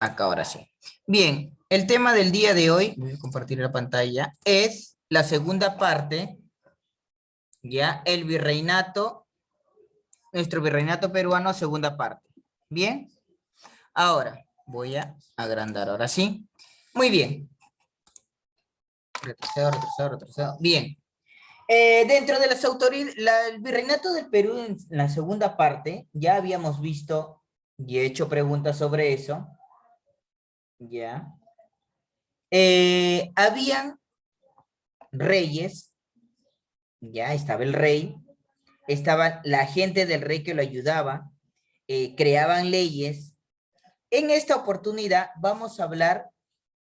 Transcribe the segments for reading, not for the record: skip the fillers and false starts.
Acá ahora sí. Bien, el tema del día de hoy, voy a compartir la pantalla, es la segunda parte, ya, el virreinato, nuestro virreinato peruano, segunda parte. Bien, ahora voy a agrandar, ahora sí. Muy bien. Retrocedo, retrocedo, retrocedo. Bien. Dentro de las autoridades, el virreinato del Perú en la segunda parte, ya habíamos visto y he hecho preguntas sobre eso. Ya. Habían reyes, ya estaba el rey, estaba la gente del rey que lo ayudaba, creaban leyes. En esta oportunidad vamos a hablar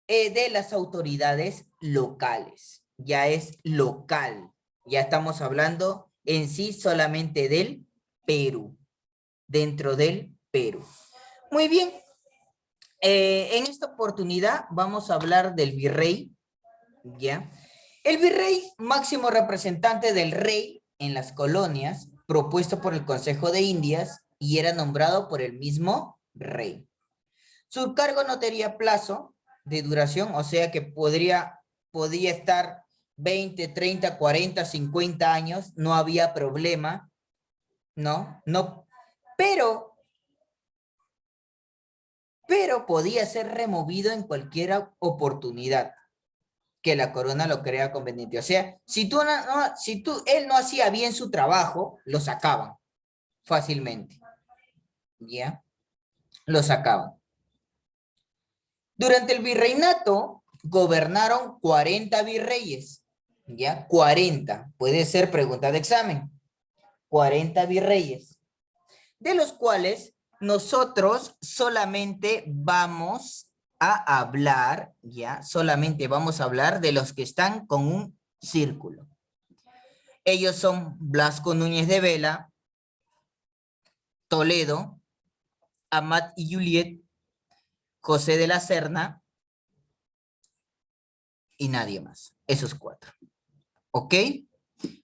de las autoridades locales. Ya es local. Ya estamos hablando en sí solamente del Perú, dentro del Perú. Muy bien. En esta oportunidad vamos a hablar del virrey, ¿ya? El virrey, máximo representante del rey en las colonias, propuesto por el Consejo de Indias y era nombrado por el mismo rey. Su cargo no tenía plazo de duración, o sea que podía estar 20, 30, 40, 50 años, no había problema, ¿no? No, pero podía ser removido en cualquier oportunidad que la corona lo crea conveniente. O sea, si él no hacía bien su trabajo, lo sacaban fácilmente. ¿Ya? Lo sacaban. Durante el virreinato gobernaron 40 virreyes. ¿Ya? 40. Puede ser pregunta de examen. 40 virreyes. De los cuales nosotros solamente vamos a hablar, ¿ya? Solamente vamos a hablar de los que están con un círculo. Ellos son Blasco Núñez de Vela, Toledo, Amat y Juliet, José de la Serna y nadie más. Esos 4. ¿Ok?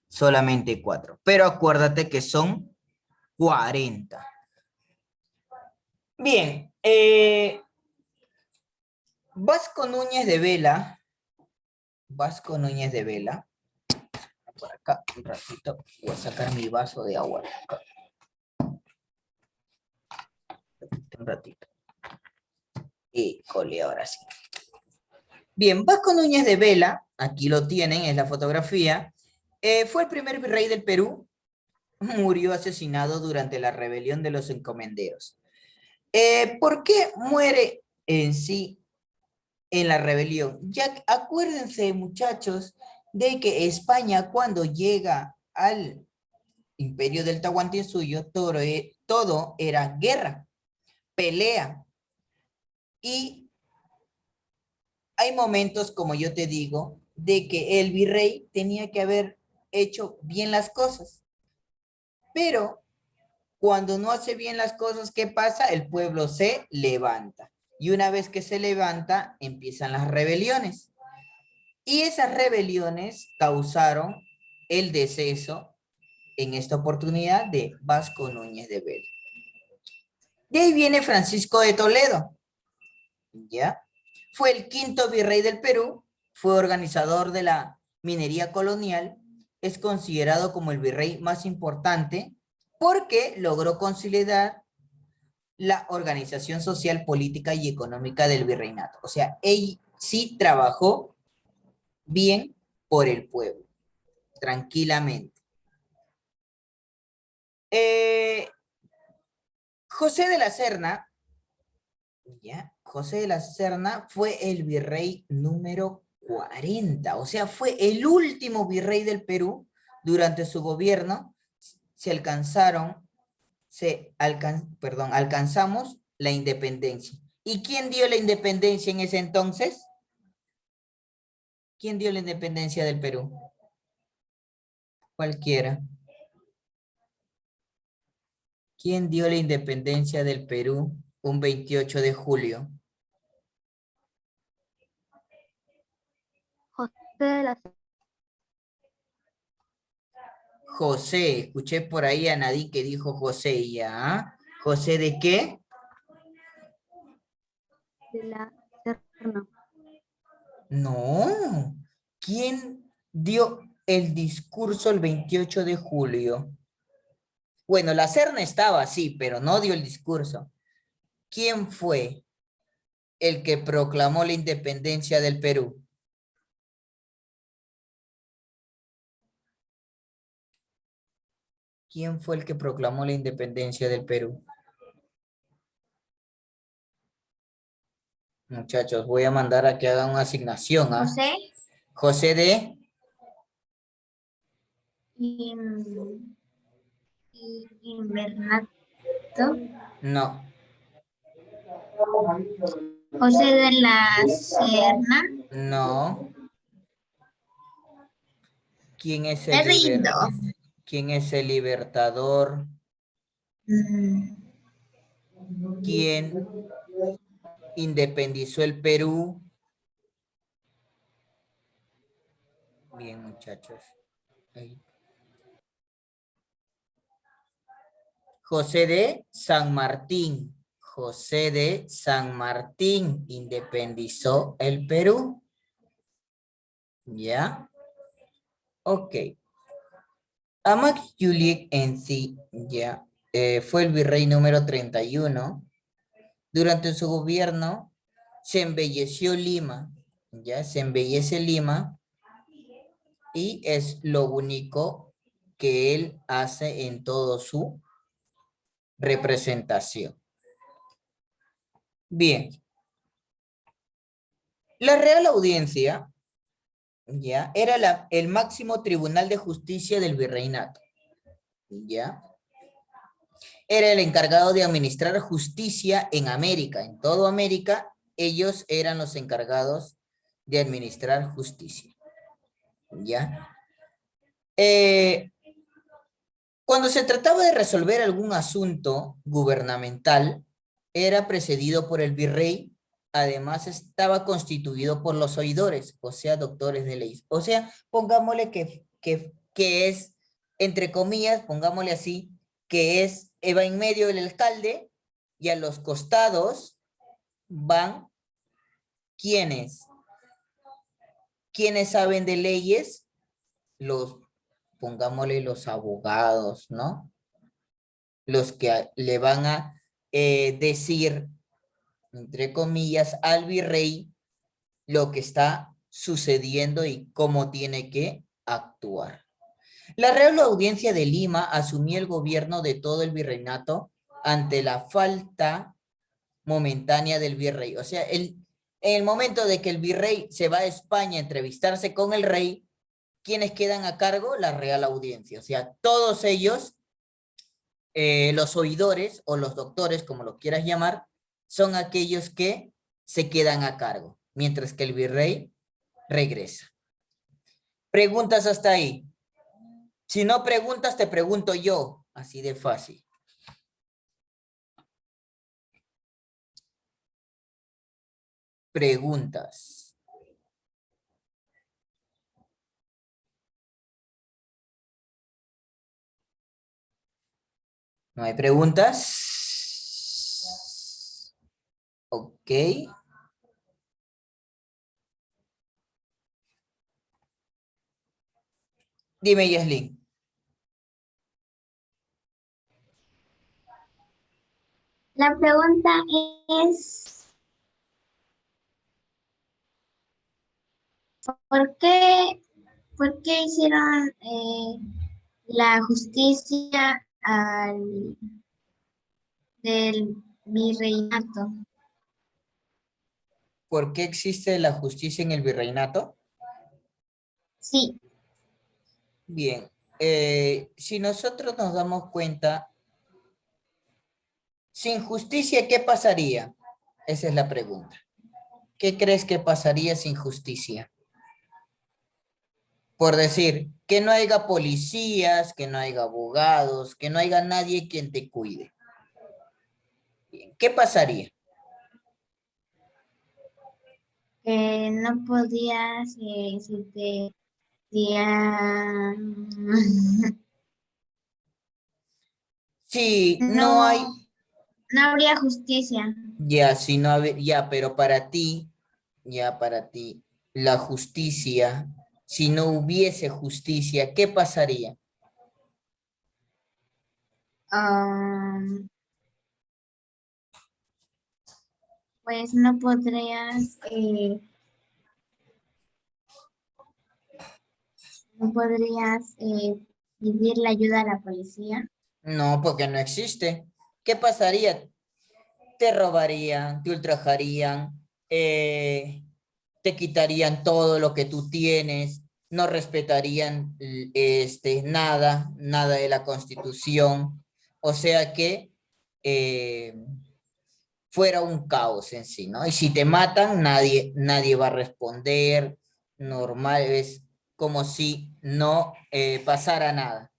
Solamente 4. Pero acuérdate que son 40. Bien. Vasco Núñez de Vela. Vasco Núñez de Vela. Por acá, un ratito. Voy a sacar mi vaso de agua. Un ratito. Cole, ahora sí. Bien, Vasco Núñez de Vela, aquí lo tienen, es la fotografía, fue el primer virrey del Perú, murió asesinado durante la rebelión de los encomenderos. ¿Por qué muere en sí en la rebelión? Ya acuérdense, muchachos, de que España cuando llega al imperio del Tahuantinsuyo, todo era guerra, pelea, y hay momentos, como yo te digo, de que el virrey tenía que haber hecho bien las cosas, pero cuando no hace bien las cosas, ¿qué pasa? El pueblo se levanta. Y una vez que se levanta, empiezan las rebeliones. Y esas rebeliones causaron el deceso, en esta oportunidad, de Vasco Núñez de Vela. De ahí viene Francisco de Toledo, ¿ya? Fue el quinto virrey del Perú, fue organizador de la minería colonial, es considerado como el virrey más importante porque logró consolidar la organización social, política y económica del virreinato. O sea, él sí trabajó bien por el pueblo, tranquilamente. José de la Serna, ¿ya? José de la Serna fue el virrey número 40, o sea, fue el último virrey del Perú. Durante su gobierno alcanzamos la independencia. ¿Y quién dio la independencia en ese entonces? ¿Quién dio la independencia del Perú? Cualquiera. ¿Quién dio la independencia del Perú un 28 de julio? José de la José, escuché por ahí a Nadie que dijo José, ¿ya? ¿José de qué? de la Serna. No. ¿Quién dio el discurso el 28 de julio? Bueno, la Serna estaba, sí, pero no dio el discurso. ¿Quién fue el que proclamó la independencia del Perú? ¿Quién fue el que proclamó la independencia del Perú? Muchachos, voy a mandar a que hagan una asignación, ¿ah? José José de... Invernato. No, José de la Serna. no. ¿Quién es Me el rindo. ¿Quién es el libertador? Mm, ¿Quién independizó el Perú? Bien, muchachos. Ahí. José de San Martín. José de San Martín independizó el Perú. ¿Ya? Ok. Amak Yulik en sí, ya, fue el virrey número 31. Durante su gobierno se embelleció Lima, ya, se embellece Lima y es lo único que él hace en todo su representación. Bien, la Real Audiencia, ya, era el máximo tribunal de justicia del virreinato, ya. Era el encargado de administrar justicia en América, en toda América, ellos eran los encargados de administrar justicia, ¿ya? Cuando se trataba de resolver algún asunto gubernamental, era precedido por el virrey, además estaba constituido por los oidores, o sea, doctores de leyes. O sea, pongámosle que es, entre comillas, pongámosle así, que es, va en medio del alcalde y a los costados van quienes, quienes saben de leyes, los, pongámosle los abogados, ¿no? Los que le van a decir, entre comillas, al virrey lo que está sucediendo y cómo tiene que actuar. La Real Audiencia de Lima asumió el gobierno de todo el virreinato ante la falta momentánea del virrey. O sea, en el momento de que el virrey se va a España a entrevistarse con el rey, ¿quiénes quedan a cargo? La Real Audiencia. O sea, todos ellos, los oidores o los doctores, como lo quieras llamar, son aquellos que se quedan a cargo, mientras que el virrey regresa. ¿Preguntas hasta ahí? Si no preguntas, te pregunto yo, así de fácil. Preguntas. ¿No hay preguntas? Ok. Dime, Yeslin. La pregunta es, ¿por qué hicieron la justicia del virreinato? ¿Por qué existe la justicia en el virreinato? Sí, Bien. Si nosotros nos damos cuenta, sin justicia, ¿qué pasaría? Esa es la pregunta. ¿Qué crees que pasaría sin justicia? Por decir, que no haya policías, que no haya abogados, que no haya nadie quien te cuide. Bien, ¿qué pasaría? que no podías, si te Si no hay, no, no habría justicia. Ya, si no, ya, pero para ti, la justicia, si no hubiese justicia, ¿qué pasaría? Am, pues no podrías, no podrías pedir la ayuda a la policía. No, porque no existe. ¿Qué pasaría? Te robarían, te ultrajarían, te quitarían todo lo que tú tienes, no respetarían nada de la Constitución. O sea que eh, fuera un caos en sí, ¿no? Y si te matan, nadie va a responder, normal, es como si no pasara nada,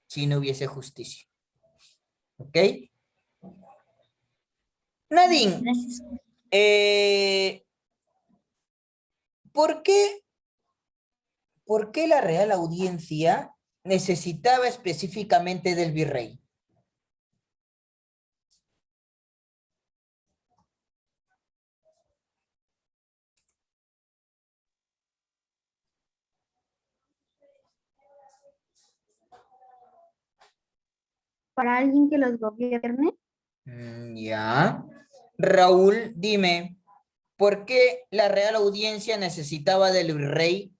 si no hubiese justicia. ¿Ok? Nadine, Gracias. eh, ¿por qué, por qué la Real Audiencia necesitaba específicamente del virrey? Para alguien que los gobierne, Ya. Raúl, dime, ¿por qué la Real Audiencia necesitaba del virrey?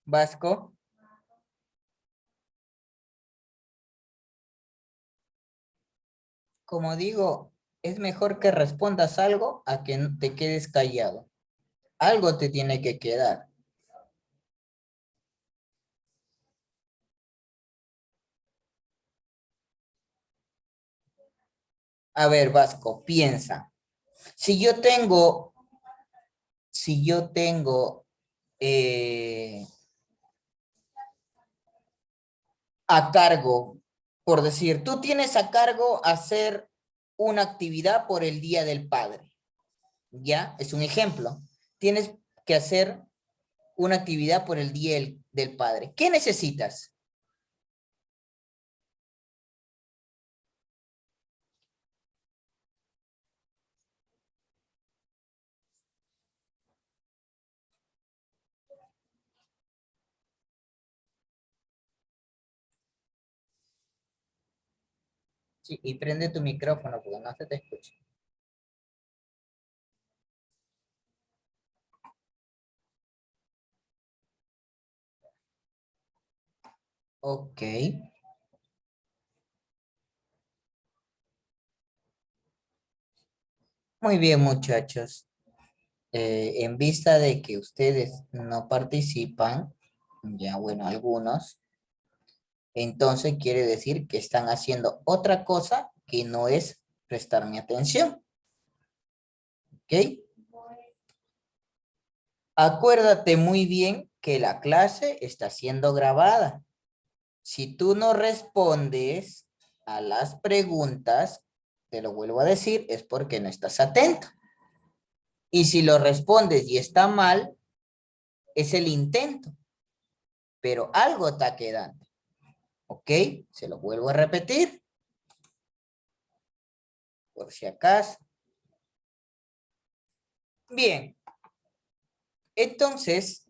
Vasco, como digo, es mejor que respondas algo a que te quedes callado. Algo te tiene que quedar. A ver, Vasco, piensa. Si yo tengo, si yo tengo eh, a cargo, por decir, tú tienes a cargo hacer una actividad por el Día del Padre, ¿ya? Es un ejemplo. Tienes que hacer una actividad por el Día del Padre. ¿Qué necesitas? Sí, y prende tu micrófono porque no se te escucha. Ok. Muy bien, muchachos. En vista de que ustedes no participan, ya bueno, algunos, entonces quiere decir que están haciendo otra cosa que no es prestarme atención. ¿Ok? Acuérdate muy bien que la clase está siendo grabada. Si tú no respondes a las preguntas, te lo vuelvo a decir, es porque no estás atento. Y si lo respondes y está mal, es el intento, pero algo está quedando. ¿Ok? Se lo vuelvo a repetir, por si acaso. Bien, entonces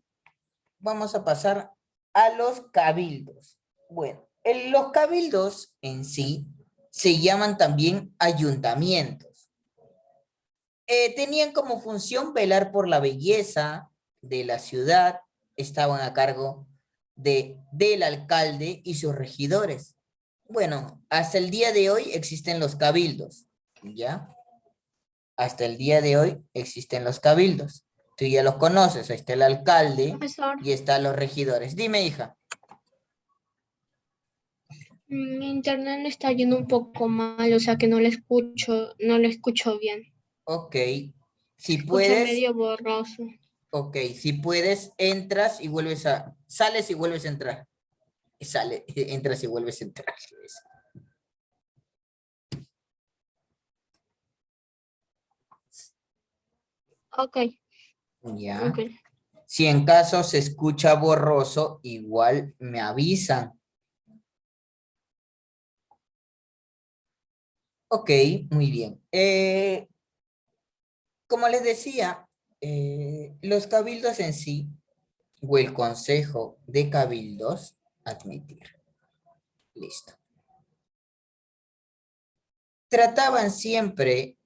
vamos a pasar a los cabildos. Bueno, los cabildos en sí se llaman también ayuntamientos. Tenían como función velar por la belleza de la ciudad, estaban a cargo del alcalde y sus regidores. Bueno, hasta el día de hoy existen los cabildos, ¿ya? Hasta el día de hoy existen los cabildos. Tú ya los conoces, ahí está el alcalde Profesor, y están los regidores. Dime, hija. mi internet me está yendo un poco mal, o sea que no lo escucho bien. Ok, si Escucho puedes, medio borroso. ok, si puedes, entras y sales y vuelves a entrar. Entras y vuelves a entrar. Ok, Ya. ok. Si en caso se escucha borroso, igual me avisan. Ok, muy bien. Como les decía, los cabildos en sí, o el consejo de cabildos, admitir. Listo. Trataban siempre,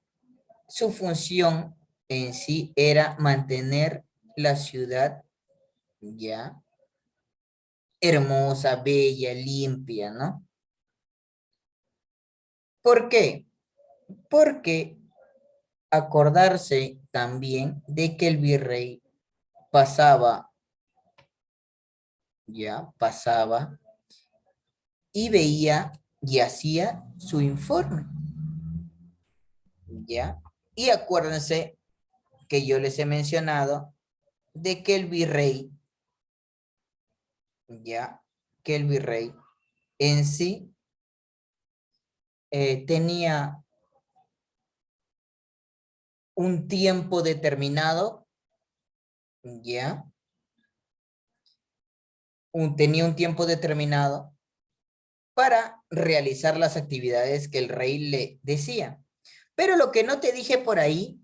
su función en sí era mantener la ciudad ya hermosa, bella, limpia, ¿no? ¿Por qué? Porque acordarse también de que el virrey pasaba, ya pasaba y veía y hacía su informe, ya. Y acuérdense que yo les he mencionado de que el virrey, ya, que el virrey en sí tenía un tiempo determinado, ya, tenía un tiempo determinado para realizar las actividades que el rey le decía. Pero lo que no te dije por ahí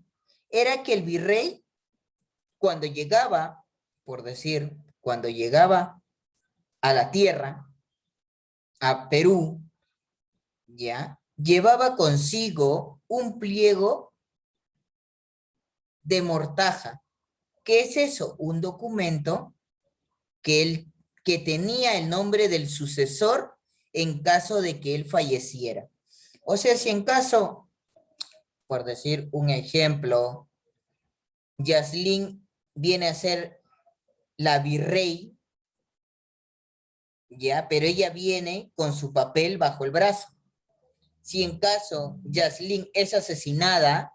era que el virrey, cuando llegaba, por decir, cuando llegaba a la tierra, a Perú, ya, llevaba consigo un pliego de mortaja. ¿Qué es eso? Un documento que tenía el nombre del sucesor en caso de que él falleciera. O sea, si en caso, por decir un ejemplo, Yaslin viene a ser la virrey, ya, pero ella viene con su papel bajo el brazo. Si en caso Yaslin es asesinada,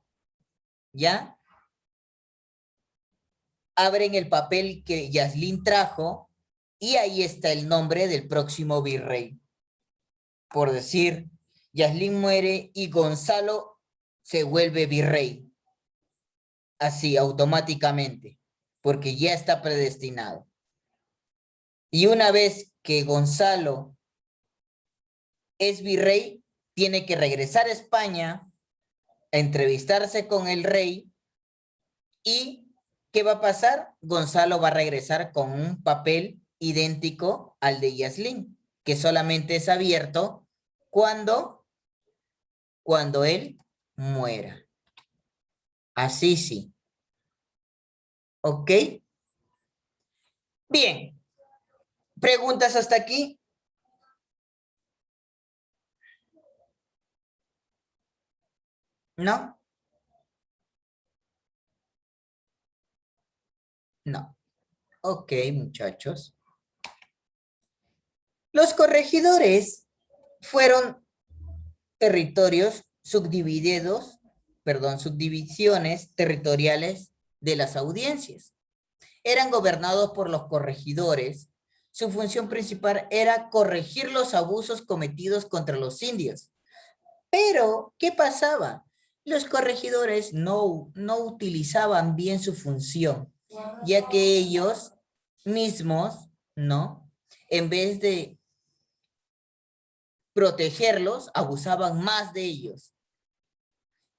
ya, abren el papel que Yaslin trajo y ahí está el nombre del próximo virrey. Por decir, Yaslin muere y Gonzalo se vuelve virrey. Así, automáticamente, porque ya está predestinado. Y una vez que Gonzalo es virrey, tiene que regresar a España, a entrevistarse con el rey y ¿qué va a pasar? Gonzalo va a regresar con un papel idéntico al de Yaslin, que solamente es abierto cuando, cuando él muera. Así sí. ¿Ok? Bien. ¿Preguntas hasta aquí? ¿No? No. Ok, muchachos. Los corregidores fueron territorios subdivididos, perdón, subdivisiones territoriales de las audiencias. Eran gobernados por los corregidores. Su función principal era corregir los abusos cometidos contra los indios. Pero, ¿qué pasaba? Los corregidores no utilizaban bien su función, ya que ellos mismos, ¿no? En vez de protegerlos, abusaban más de ellos.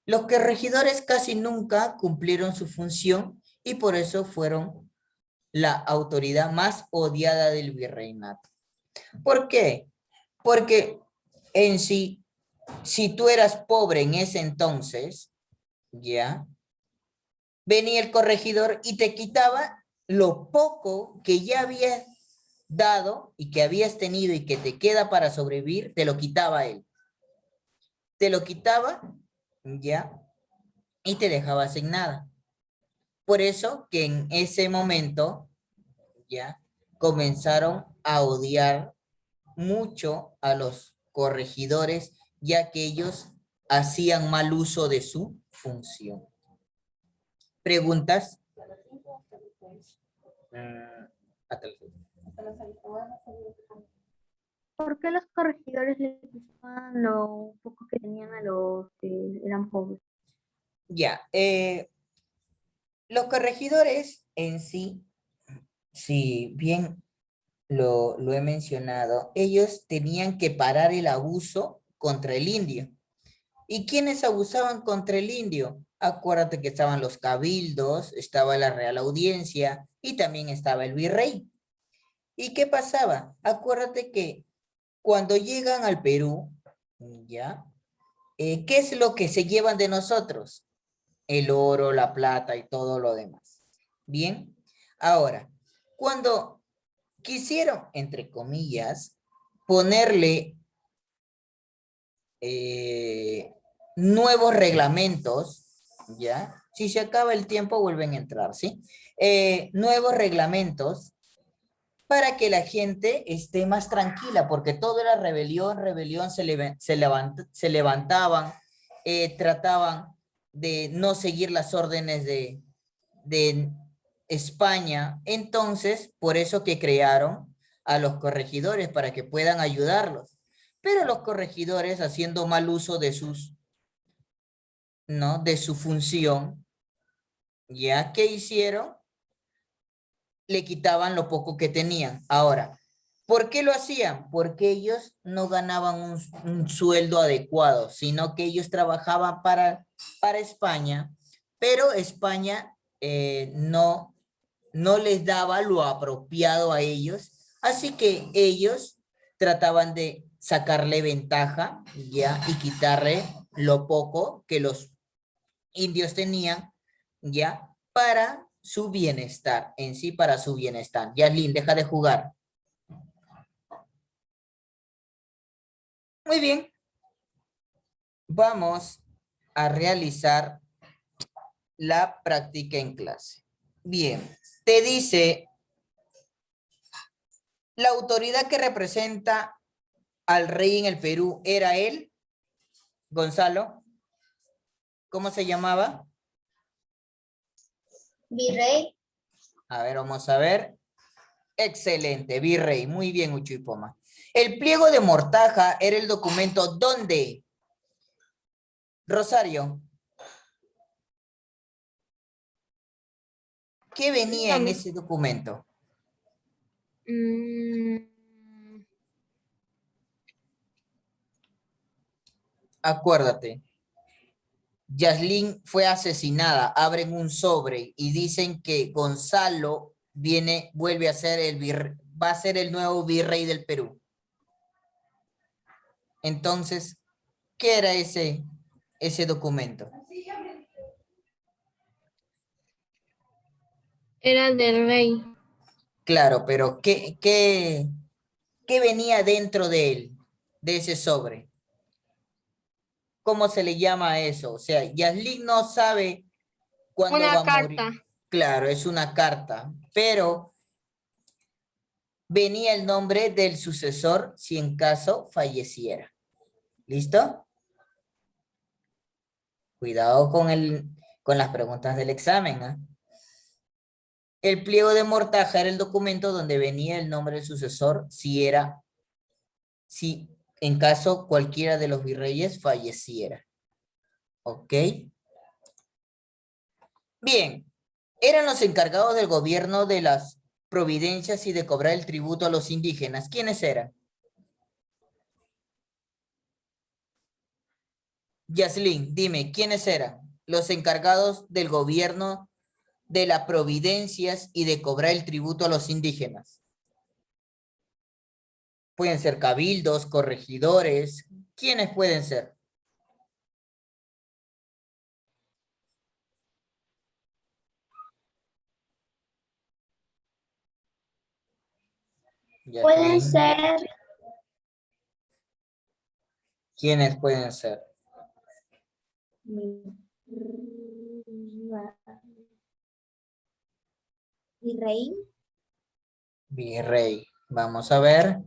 Los corregidores casi nunca cumplieron su función y por eso fueron la autoridad más odiada del virreinato. ¿Por qué? Porque en sí, si tú eras pobre en ese entonces, ya, venía el corregidor y te quitaba lo poco que ya habías dado y que habías tenido y que te queda para sobrevivir, te lo quitaba él. Te lo quitaba, ya, y te dejaba sin nada. Por eso que en ese momento, ya, comenzaron a odiar mucho a los corregidores, ya que ellos hacían mal uso de su función. ¿Preguntas? Hasta el fin. ¿Por qué los corregidores les quitaban lo poco que tenían a los que eran pobres? Ya, Los corregidores en sí, si bien lo he mencionado, ellos tenían que parar el abuso contra el indio. ¿Y quiénes abusaban contra el indio? Acuérdate que estaban los cabildos, estaba la Real Audiencia y también estaba el virrey. ¿Y qué pasaba? Acuérdate que cuando llegan al Perú, ¿ya? ¿Qué es lo que se llevan de nosotros? El oro, la plata y todo lo demás. Bien, ahora, cuando quisieron, entre comillas, ponerle nuevos reglamentos, ¿ya? Si se acaba el tiempo, vuelven a entrar, ¿sí? Nuevos reglamentos para que la gente esté más tranquila, porque todo era rebelión, se levantaban, trataban de no seguir las órdenes de España. Entonces, por eso que crearon a los corregidores, para que puedan ayudarlos. Pero los corregidores, haciendo mal uso de ¿no? De su función, ¿ya? ¿Qué hicieron? Le quitaban lo poco que tenían. Ahora, ¿por qué lo hacían? Porque ellos no ganaban un sueldo adecuado, sino que ellos trabajaban para España, pero España no les daba lo apropiado a ellos, así que ellos trataban de sacarle ventaja, ¿ya? Y quitarle lo poco que los indios tenían, ¿ya? Para su bienestar, en sí para su bienestar. Yaslin, deja de jugar. Muy bien. Vamos a realizar la práctica en clase. Bien, te dice, la autoridad que representa al rey en el Perú era él, Gonzalo. ¿Cómo se llamaba? Virrey. A ver, vamos a ver. Excelente, virrey. Muy bien, Uchipoma. El pliego de mortaja era el documento ¿dónde? Rosario. ¿Qué venía en ese documento? Acuérdate. Yaslin fue asesinada, abren un sobre y dicen que Gonzalo vuelve a ser va a ser el nuevo virrey del Perú. Entonces, ¿qué era ese documento? Era del rey. Claro, pero ¿qué venía dentro de él, de ese sobre? ¿Cómo se le llama a eso? O sea, Yaslin no sabe cuándo va Una a morir. carta. Claro, es una carta, pero venía el nombre del sucesor si en caso falleciera. ¿Listo? Cuidado con las preguntas del examen, ¿eh? El pliego de mortaja era el documento donde venía el nombre del sucesor si en caso cualquiera de los virreyes falleciera. ¿Ok? Bien. Eran los encargados del gobierno de las providencias y de cobrar el tributo a los indígenas. ¿Quiénes eran? Yaslin, dime, ¿quiénes eran los encargados del gobierno de las providencias y de cobrar el tributo a los indígenas? Pueden ser cabildos, corregidores. ¿Quiénes pueden ser? Pueden Yaslin, ser ¿quiénes pueden ser? virrey. Virrey. Vamos a ver.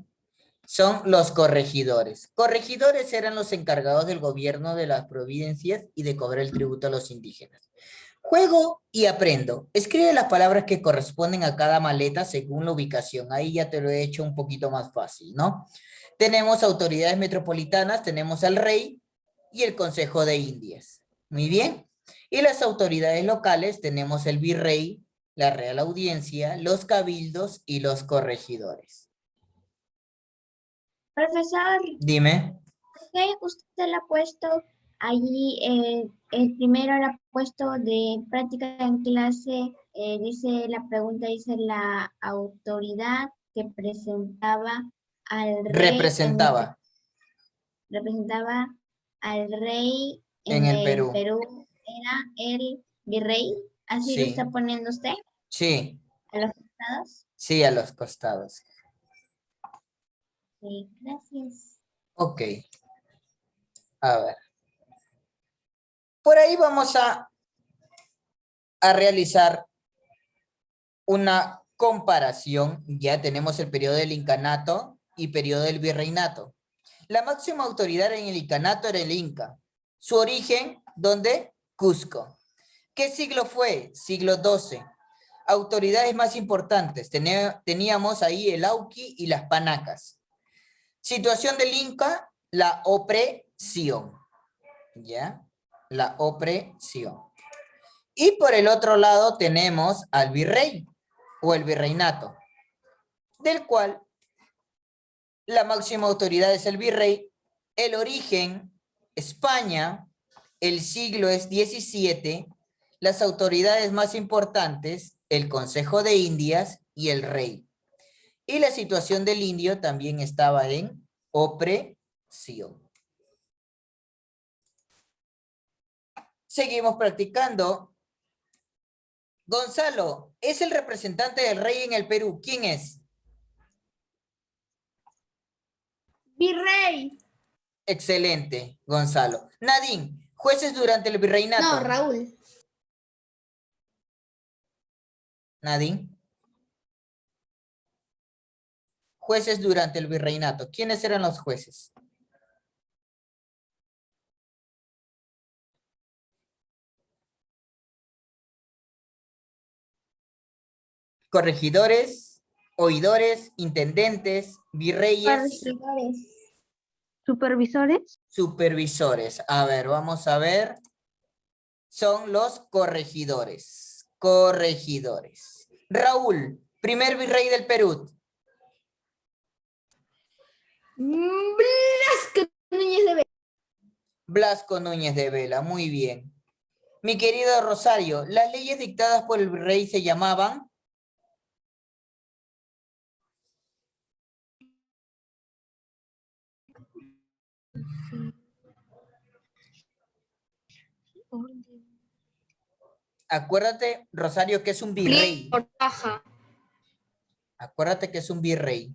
Son los corregidores. Corregidores eran los encargados del gobierno de las providencias y de cobrar el tributo a los indígenas. Juego y aprendo. Escribe las palabras que corresponden a cada maleta según la ubicación. Ahí ya te lo he hecho un poquito más fácil, ¿no? Tenemos autoridades metropolitanas, tenemos al rey y el Consejo de Indias. Muy bien. Y las autoridades locales tenemos el virrey, la Real Audiencia, los cabildos y los corregidores. Profesor, Dime. ¿por qué usted le ha puesto allí, el primero le ha puesto de práctica en clase, dice la pregunta, dice la autoridad que presentaba al rey Representaba representaba al rey en en el el Perú. Perú, era el virrey, así lo Sí, está poniendo usted sí, a los costados. sí, a los costados. Sí, gracias. Ok, a ver. Por ahí vamos a realizar una comparación. Ya tenemos el periodo del incanato y periodo del virreinato. La máxima autoridad en el incanato era el Inca. Su origen, ¿dónde? Cusco. ¿Qué siglo fue? Siglo XII. Autoridades más importantes. Teníamos ahí el Auqui y las Panacas. Situación del Inca, la opresión. ¿Ya? La opresión. Y por el otro lado tenemos al virrey o el virreinato, del cual la máxima autoridad es el virrey. El origen, España, el siglo es XVII. Las autoridades más importantes, el Consejo de Indias y el rey. Y la situación del indio también estaba en opresión. Seguimos practicando. Gonzalo, es el representante del rey en el Perú. ¿Quién es? Virrey. Excelente, Gonzalo. Nadine, jueces durante el virreinato. No, Raúl. Nadine. Jueces durante el virreinato. ¿Quiénes eran los jueces? Corregidores, oidores, intendentes, virreyes, Supervisores. supervisores. A ver, vamos a ver. Son los corregidores. Corregidores. Raúl, primer virrey del Perú. Blasco Núñez de Vega. Blasco Núñez de Vela, muy bien. Mi querido Rosario, las leyes dictadas por el virrey se llamaban... Acuérdate, Rosario, que es un virrey. Por baja. Acuérdate que es un virrey.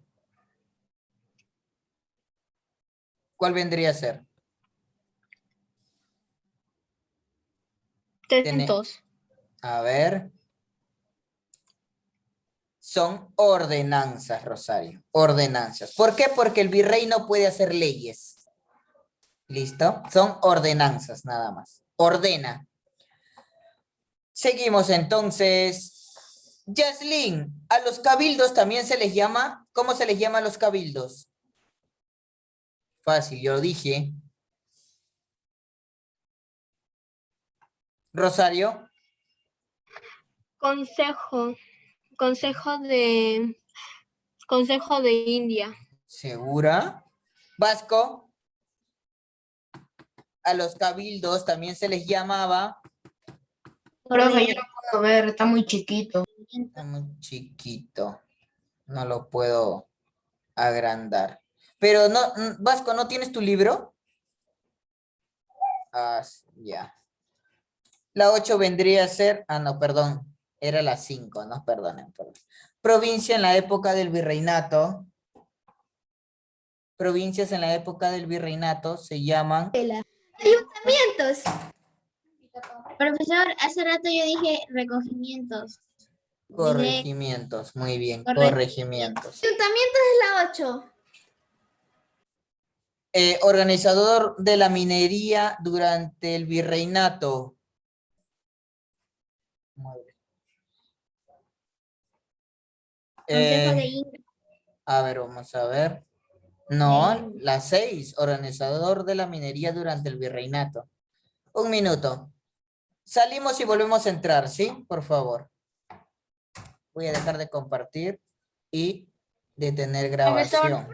¿Cuál vendría a ser? Tentos. A ver. Son ordenanzas, Rosario. Ordenanzas. ¿Por qué? Porque el virrey no puede hacer leyes. ¿Listo? Son ordenanzas nada más. Ordena. Seguimos entonces. Yaslin, a los cabildos también se les llama. ¿Cómo se les llama a los cabildos? Fácil, yo lo dije. Rosario. Consejo. Consejo de India. ¿Segura? Vasco. A los cabildos también se les llamaba. Profe, yo no puedo ver, está muy chiquito. Está muy chiquito. No lo puedo agrandar. Pero no, Vasco, ¿no tienes tu libro? Ah, ya. La 8 vendría a ser, no, perdón, era la 5, no, perdonen. Provincia en la época del virreinato. Provincias en la época del virreinato se llaman... Ayuntamientos. Profesor, hace rato yo dije recogimientos. Corregimientos, muy bien, Corregimientos. corregimientos. Ayuntamientos es la 8. Organizador de la minería durante el virreinato. Consejo de India. A ver, vamos a ver. No, la 6, organizador de la minería durante el virreinato. Un minuto. Salimos y volvemos a entrar, ¿sí? Por favor. Voy a dejar de compartir y detener grabación.